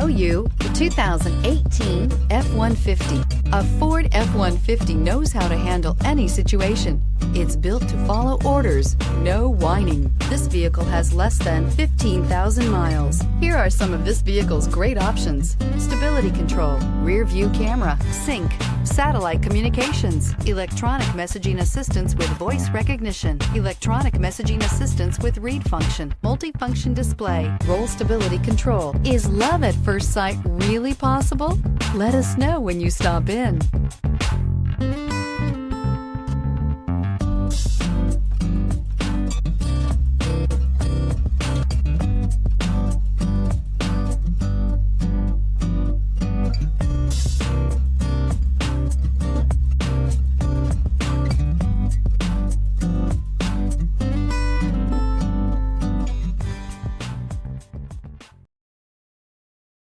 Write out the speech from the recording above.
show you the 2018 F-150. A Ford F-150 knows how to handle any situation. It's built to follow orders, no whining. This vehicle has less than 15,000 miles. Here are some of this vehicle's great options: stability control, rear view camera, sync, satellite communications, electronic messaging assistance with voice recognition, electronic messaging assistance with read function, multifunction display, roll stability control. Is love at first sight really possible? Let us know when you stop in.